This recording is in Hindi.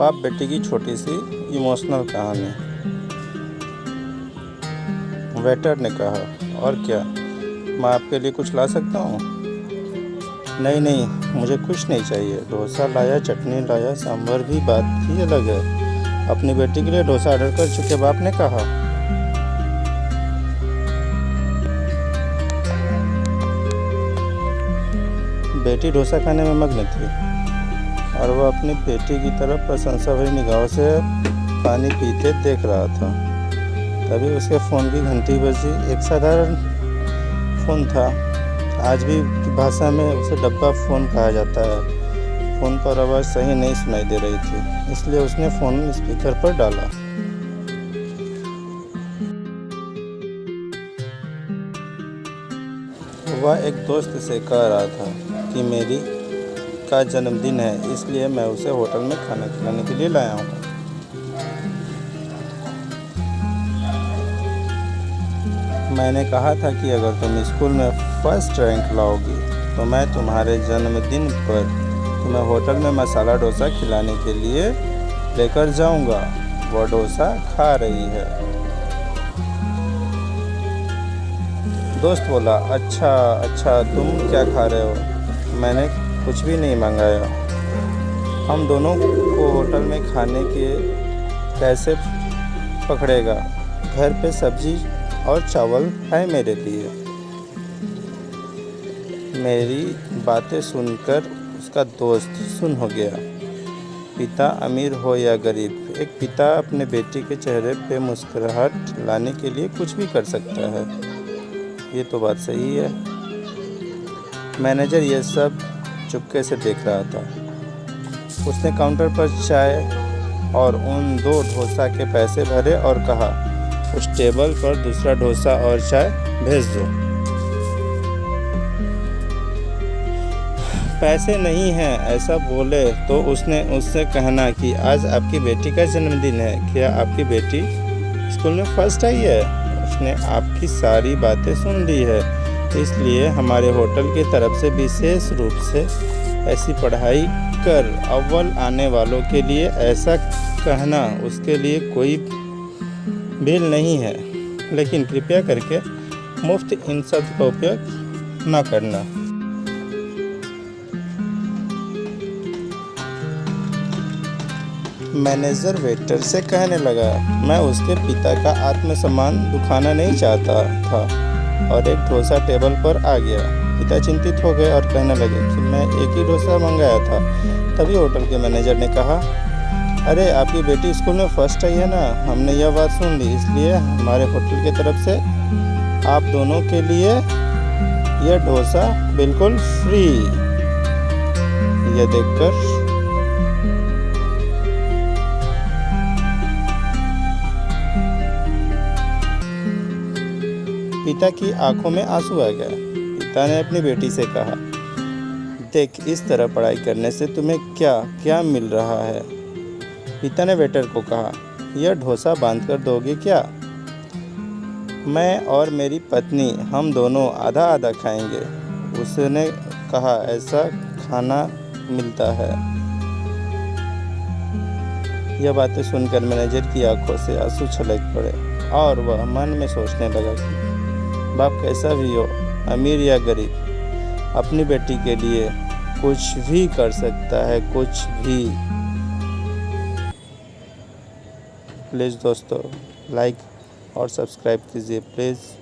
बाप बेटी की छोटी सी इमोशनल कहानी। वेटर ने कहा, और क्या, मैं आपके लिए कुछ ला सकता हूँ? नहीं नहीं, मुझे कुछ नहीं चाहिए। डोसा लाया, चटनी लाया, सांभर भी, बात ही अलग है। अपनी बेटी के लिए डोसा ऑर्डर कर चुके बाप ने कहा। बेटी डोसा खाने में मग्न थी और वह अपनी बेटी की तरफ प्रशंसा भरी निगाहों से पानी पीते देख रहा था। तभी उसके फ़ोन की घंटी बजी। एक साधारण फ़ोन था। आज भी की भाषा में उसे डब्बा फ़ोन कहा जाता है। फ़ोन पर आवाज़ सही नहीं सुनाई दे रही थी, इसलिए उसने फ़ोन स्पीकर पर डाला। वह एक दोस्त से कह रहा था कि मेरी का जन्मदिन है, इसलिए मैं उसे होटल में खाना खिलाने के लिए लाया हूँ। मैंने कहा था कि अगर तुम स्कूल में फर्स्ट रैंक लाओगी तो मैं तुम्हारे जन्मदिन पर तुम्हें होटल में मसाला डोसा खिलाने के लिए लेकर जाऊंगा। वह डोसा खा रही है। दोस्त बोला, अच्छा, तुम क्या खा रहे हो? मैंने कुछ भी नहीं मंगाया। हम दोनों को होटल में खाने के कैसे पकड़ेगा? घर पे सब्जी और चावल है मेरे लिए। मेरी बातें सुनकर उसका दोस्त सुन्न हो गया। पिता अमीर हो या गरीब, एक पिता अपने बेटी के चेहरे पे मुस्कुराहट लाने के लिए कुछ भी कर सकता है। ये तो बात सही है। मैनेजर ये सब चुपके से देख रहा था। उसने काउंटर पर चाय और उन 2 डोसा के पैसे भरे और कहा, उस टेबल पर दूसरा डोसा और चाय भेज दो। पैसे नहीं हैं ऐसा बोले तो उसने उससे कहना कि आज आपकी बेटी का जन्मदिन है, क्या आपकी बेटी स्कूल में फर्स्ट आई है? उसने आपकी सारी बातें सुन ली है, इसलिए हमारे होटल की तरफ से विशेष रूप से ऐसी पढ़ाई कर अव्वल आने वालों के लिए ऐसा कहना उसके लिए कोई बिल नहीं है, लेकिन कृपया करके मुफ्त इन शब्द का उपयोग न करना। मैनेजर वेटर से कहने लगा, मैं उसके पिता का आत्मसम्मान दुखाना नहीं चाहता था और एक डोसा टेबल पर आ गया। पिता चिंतित हो गए और कहने लगे कि मैं एक ही डोसा मंगाया था। तभी होटल के मैनेजर ने कहा, अरे आपकी बेटी स्कूल में फर्स्ट आई है ना, हमने यह बात सुन ली, इसलिए हमारे होटल की तरफ से आप दोनों के लिए यह डोसा बिल्कुल फ्री। यह देखकर पिता की आंखों में आंसू आ गया। पिता ने अपनी बेटी से कहा, देख, इस तरह पढ़ाई करने से तुम्हें क्या क्या मिल रहा है? पिता ने वेटर को कहा, यह डोसा बांध कर दोगे क्या? मैं और मेरी पत्नी हम दोनों आधा आधा खाएंगे। उसने कहा, ऐसा खाना मिलता है। यह बातें सुनकर मैनेजर की आंखों से आंसू छलक पड़े और वह मन में सोचने लगा कि बाप कैसा भी हो, अमीर या गरीब, अपनी बेटी के लिए कुछ भी कर सकता है, कुछ भी। प्लीज़ दोस्तों, लाइक और सब्सक्राइब कीजिए प्लीज़।